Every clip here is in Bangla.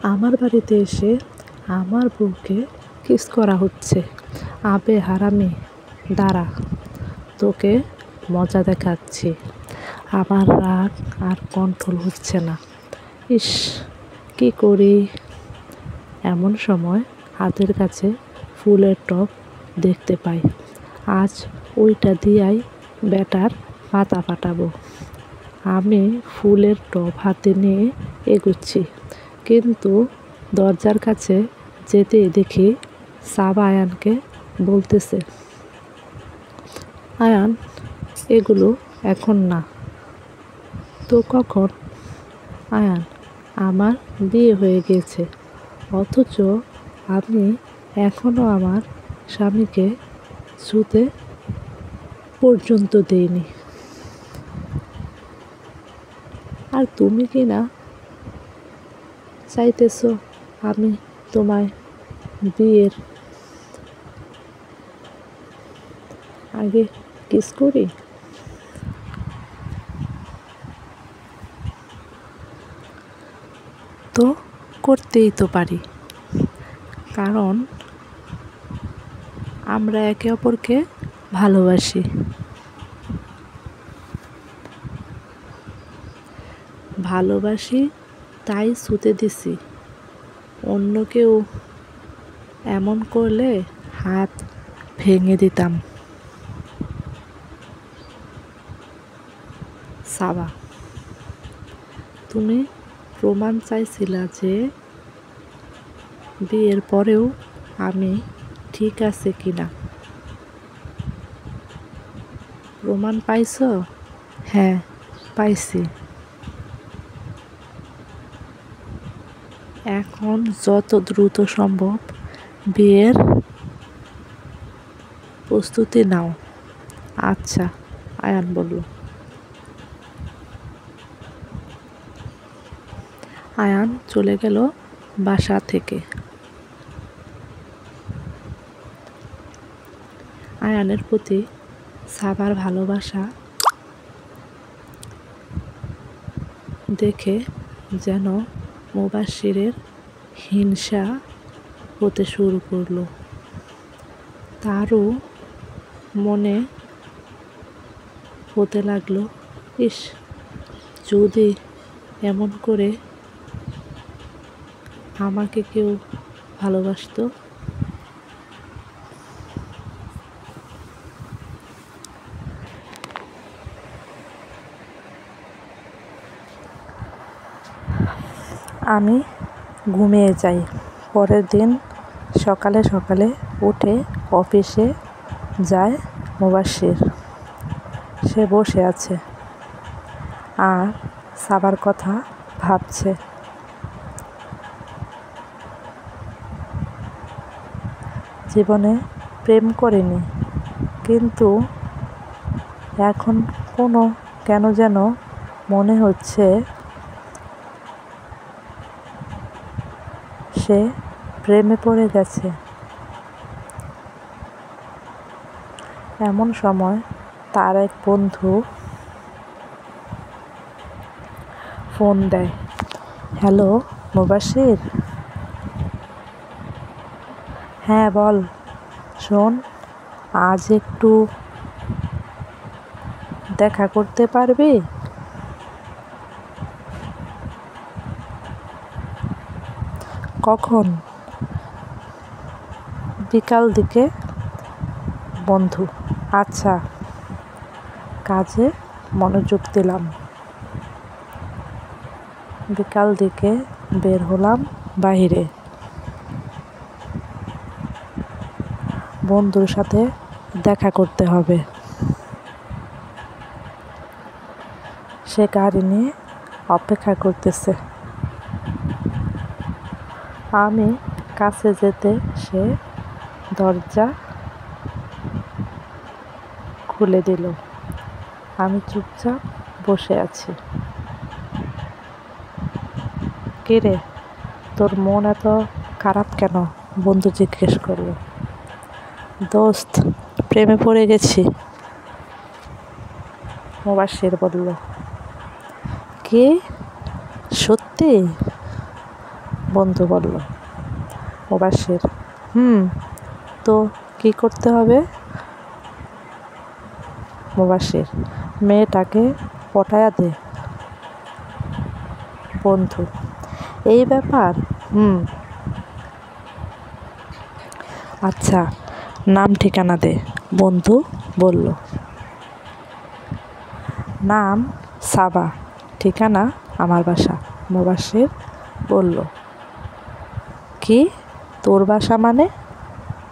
আমার বাড়িতে এসে আমার বউকে কিস করা হচ্ছে। আবে হারামি, দাঁড়া, তোকে মজা দেখাচ্ছি। আমার রাগ আর কন্ট্রোল হচ্ছে না। ইস, কি করি? এমন সময় হাতের কাছে ফুলের টব দেখতে পাই। আজ ওইটা দিয়াই বেটার মাথা ফাটাবো। আমি ফুলের টব হাতে নিয়ে এগুচ্ছি, কিন্তু দরজার কাছে যেতেই দেখি সাবা আয়ানকে বলতেছে, আয়ান, এগুলো এখন না তো কখন? আয়ান, আমার বিয়ে হয়ে গিয়েছে, অথচ আমি এখনো আমার স্বামীকে ছুতে পর্যন্ত দেইনি। আর তুমি কি না চাইতেছো আমি তোমায় বিয়ের আগে কিস করি? তো করতেই তো পারি, কারণ আমরা একে অপরকে ভালোবাসি। ভালোবাসি তাই ছুতে দিছি। অন্য কেউ এমন করলে হাত ভেঙে দিতাম। সাবা, তুমি প্রমাণ চাইছিলা যে বিয়ের পরেও আমি ঠিক আছে কিনা। প্রমাণ পাইছো? হ্যাঁ, পাইছি। এখন যত দ্রুত সম্ভব বিয়ের প্রস্তুতি নাও। আচ্ছা, আয়ান বলল। আয়ান চলে গেল বাসা থেকে। আয়ানের প্রতি সাবার ভালোবাসা দেখে যেন মুবাশশিরের হিংসা হতে শুরু করলো। তারও মনে হতে লাগলো, ইস, যদি এমন করে আমাকে কেউ ভালোবাসতো। আমি ঘুমিয়ে যাই। পরের দিন সকালে সকালে উঠে অফিসে যায় মুবাশশির। সে বসে আছে আর সাবার কথা ভাবছে। জীবনে প্রেম করিনি, কিন্তু এখন কেন যেন মনে হচ্ছে সে প্রেমে পড়ে গেছে। এমন সময় তার এক বন্ধু ফোন দেয়। হ্যালো মুবাশশির। হ্যাঁ বল। শোন, আজ একটু দেখা করতে পারবি? কখন? বিকাল দিকে। বন্ধু, আচ্ছা। কাজে মনোযোগ দিলাম। বিকাল দিকে বের হলাম বাইরে। বন্ধুর সাথে দেখা করতে হবে। সে গাড়ি নিয়ে অপেক্ষা করতেছে। আমি কাছে যেতে সে দরজা খুলে দিল। আমি চুপচাপ বসে আছি। কে রে, তোর মন এত খারাপ কেন? বন্ধু জিজ্ঞেস করলো। দোস্ত, প্রেমে পড়ে গেছি, মুবাশশির বলল। কি, সত্যি? বন্ধু বলল। মুবাশির, তো কি করতে হবে? মুবাশির, মেয়েটাকে পটায়া দে। বন্ধু, এই ব্যাপার? আচ্ছা, নাম ঠিকানা দে। বন্ধু বলল। নাম সাবা, ঠিকানা আমার বাসা। মুবাশির বলল। কি, তোর বাসা মানে?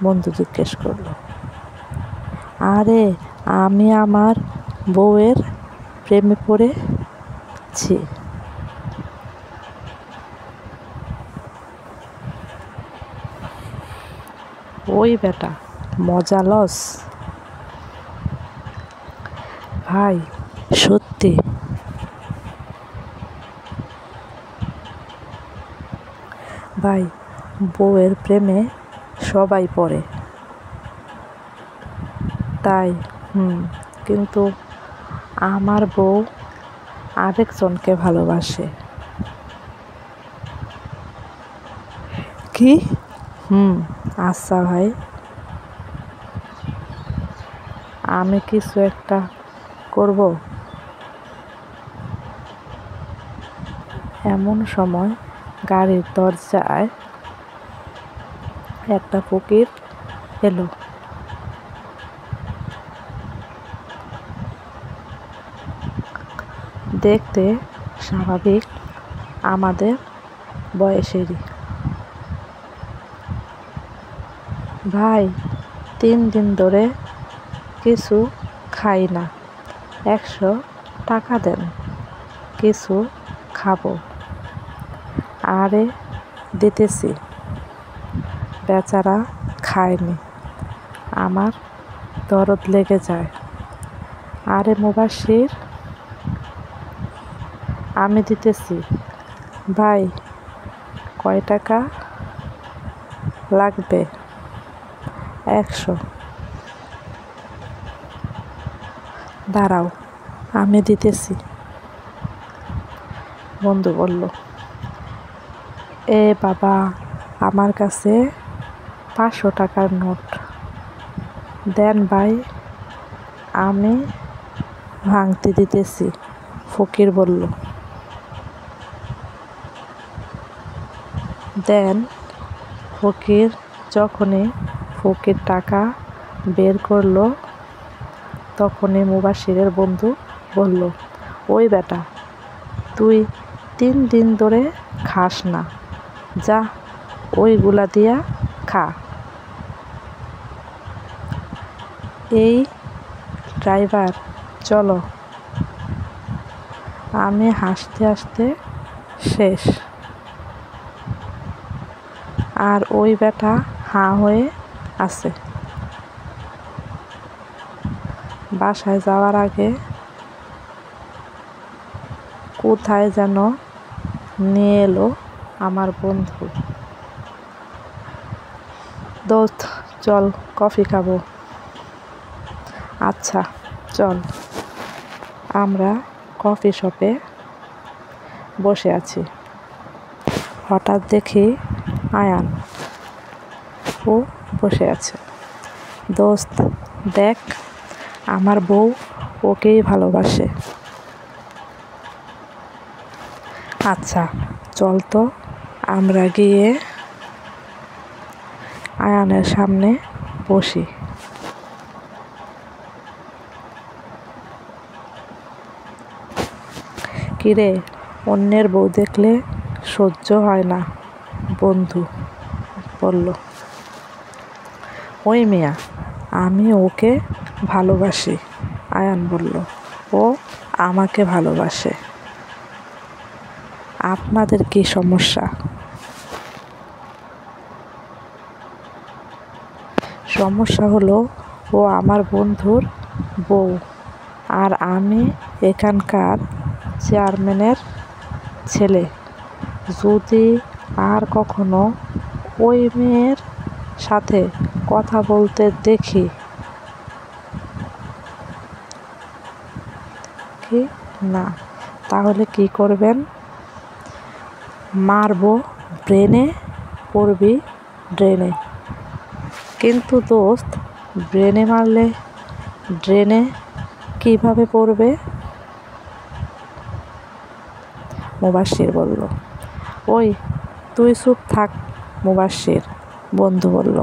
বন্ধু জিজ্ঞেস করল। আরে, আমি আমার বউয়ের প্রেমে পড়েছি। ওই বেটা, মজা লস? ভাই, সত্যি। ভাই, বউয়ের প্রেমে সবাই পড়ে। তাই? কিন্তু আমার বউ আরেকজনকে ভালোবাসে। কি? আচ্ছা ভাই, আমি কিছু একটা করব। এমন সময় গাড়ির দরজায় একটা ফকির এলো। দেখতে স্বাভাবিক, আমাদের বয়সেরই। ভাই, 3 দিন ধরে কিছু খাই না, 100 টাকা দেন, কিছু খাবো। আরে, দিতেছি। বেচারা খায়নি, আমার দরদ লেগে যায়। আরে মুবাশির, আমি দিতেছি। ভাই, কয় টাকা লাগবে? 100। দাঁড়াও, আমি দিতেছি। বন্ধু বলল। এ বাবা, আমার কাছে 500 টাকার নোট দেন ভাই, আমি ভাঙতে দিতেছি। ফকির বলল। দেন। ফকির যখনই টাকা বের করলো, তখনই মুবাশিরের বন্ধু বলল, ওই বেটা, তুই 3 দিন ধরে খাস না, যা ওইগুলা দিয়া খা। এই ড্রাইভার, চলো। আমি হাসতে হাসতে শেষ, আর ওই বেটা হাঁ হয়ে আছে। বাসায় যাওয়ার আগে কোথায় যেন নিয়ে এলো আমার বন্ধু। দোস্ত, চল কফি খাবো। আচ্ছা, চল। আমরা কফি শপে বসে আছি। হঠাৎ দেখি আয়ান, ও বসে আছে। দোস্ত, দেখ, আমার বউ ওকেই ভালোবাসে। আচ্ছা, চল তো আমরা গিয়ে আয়ানের সামনে বসি। কিরে, অন্যের বউ দেখলে সহ্য হয় না? বন্ধু বলল। ওই মিয়া, আমি ওকে ভালোবাসি। আয়ান বলল। ও আমাকে ভালোবাসে। আপনাদের কি সমস্যা? সমস্যা হলো, ও আমার বন্ধুর বউ, আর আমি এখানকার চেয়ারম্যানের ছেলে। যদি আর কখনো ওই মেয়ের সাথে কথা বলতে দেখি। কি না, তাহলে কি করবেন? মারবো ব্রেনে পড়বি ড্রেনে। কিন্তু দোস্ত, ব্রেনে মারলে ড্রেনে কিভাবে পড়বে? মুবাশশির বলল। ওই তুই চুপ থাক মুবাশশির, বন্ধু বলল।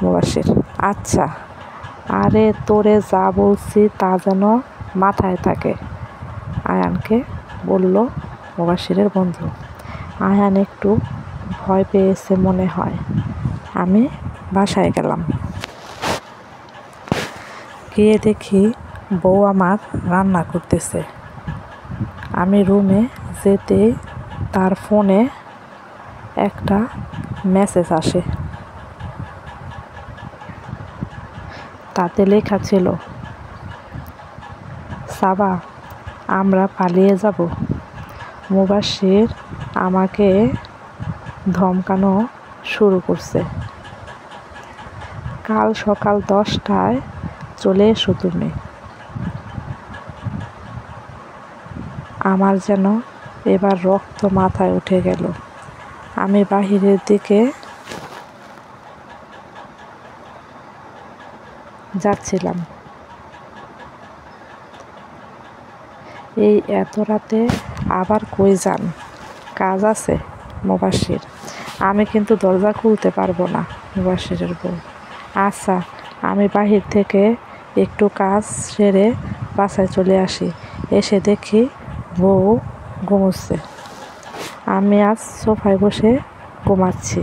মুবাশশির: আচ্ছা, আরে তোরে যা বলছি তা যেন মাথায় থাকে, আয়ানকে বলল মুবাশশিরের বন্ধু। আয়ান একটু ভয় পেয়েছে মনে হয়। আমি বাসায় গেলাম। গিয়ে দেখি বউ আমার রান্না করতেছে। আমি রুমে যেতেই তার ফোনে একটা মেসেজ আসে। তাতে লেখা ছিল, সাবা, আমরা পালিয়ে যাব। মুবাশশির আমাকে ধমকানো শুরু করছে। কাল সকাল 10টায় চলে এসো তুমি। আমার যেন এবার রক্ত মাথায় উঠে গেল। আমি বাহিরের দিকে যাচ্ছিলাম। এই এত রাতে আবার কই যান? কাজ আছে? মুবাশশির: আমি কিন্তু দরজা খুলতে পারবো না। মুবাশশিরের বউ: আচ্ছা, আমি বাহির থেকে একটু কাজ সেরে বাসায় চলে আসি। এসে দেখি বউ ঘুমোচ্ছে। আমি আজ সোফায় বসে ঘুমাচ্ছি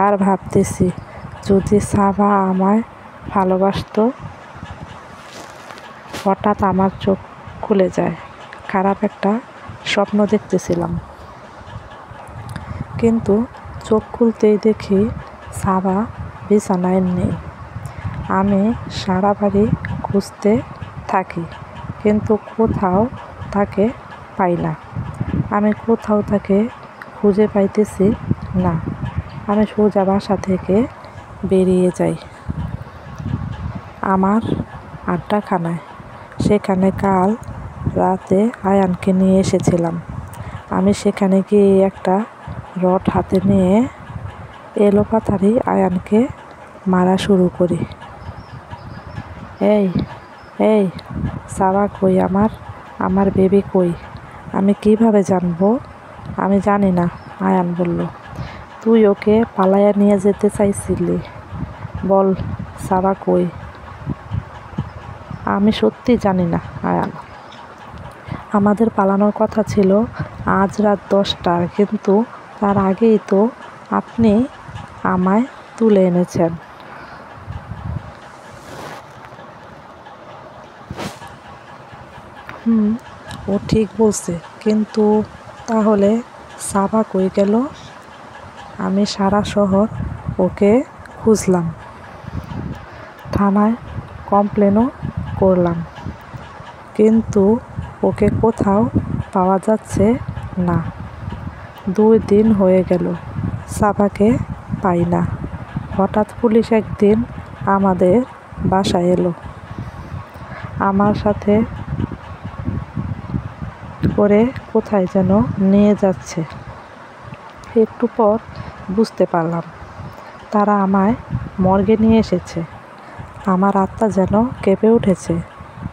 আর ভাবতেছি, যদি সাবা আমায় ভালোবাসতো। হঠাৎ আমার চোখ খুলে যায়। খারাপ একটা স্বপ্ন দেখতেছিলাম। কিন্তু চোখ খুলতেই দেখি সাবা বিছানায় নেই। আমি সারা বাড়ি খুঁজতে থাকি, কিন্তু কোথাও তাকে পাই না। আমি কোথাও তাকে খুঁজে পাইতেছি না। আমি সোজা বাসা থেকে বেরিয়ে যাই আমার আড্ডাখানায়। সেখানে কাল রাতে আয়ানকে নিয়ে এসেছিলাম। আমি সেখানে গিয়ে একটা রড হাতে নিয়ে এলোপাতাড়ি আয়ানকে মারা শুরু করি। এই এই সাবা কই আমার বেবি কই? আমি কিভাবে জানবো? আমি জানি না, আয়ান বলল। তুই ওকে পালাইয়া নিয়ে যেতে চাইছিলি। বল সাবা কই? আমি সত্যি জানি না আয়ান। আমাদের পালানোর কথা ছিল আজ রাত 10টার, কিন্তু তার আগেই তো আপনি আমায় তুলে এনেছেন। ও ঠিক বলছে, কিন্তু তাহলে সাবা কই গেল? আমি সারা শহর ওকে খুঁজলাম, থানায় কমপ্লেনও করলাম, কিন্তু ওকে কোথাও পাওয়া যাচ্ছে না। 2 দিন হয়ে গেল সাবাকে পাই না। হঠাৎ পুলিশ একদিন আমাদের বাসায় এলো। আমার সাথে করে কোথায় যেন নিয়ে যাচ্ছে। একটু পর বুঝতে পারলাম তারা আমায় মর্গে নিয়ে এসেছে। আমার আত্মা যেন কেঁপে উঠেছে।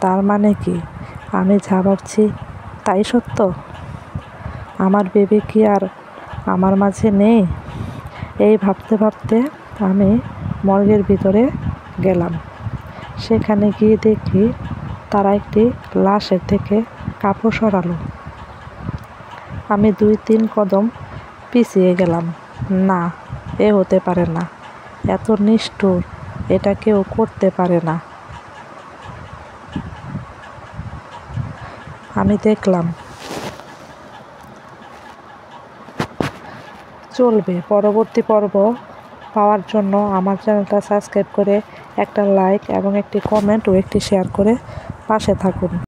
তার মানে কি আমি যা ভাবছি তাই সত্য? আমার বেবি কি আর আমার মাঝে নেই? এই ভাবতে ভাবতে আমি মর্গের ভিতরে গেলাম। সেখানে গিয়ে দেখি তারা একটি লাশের থেকে কাপড় সরালো। আমি 2-3 কদম পিছিয়ে গেলাম। না, এ হতে পারে না। এত নিষ্ঠুর এটা কেউ করতে পারে না। আমি দেখলাম। চলবে পরবর্তী পর্ব পাওয়ার জন্য আমার চ্যানেলটা সাবস্ক্রাইব করে একটা লাইক এবং একটি কমেন্ট ও একটি শেয়ার করে পাশে থাকুন।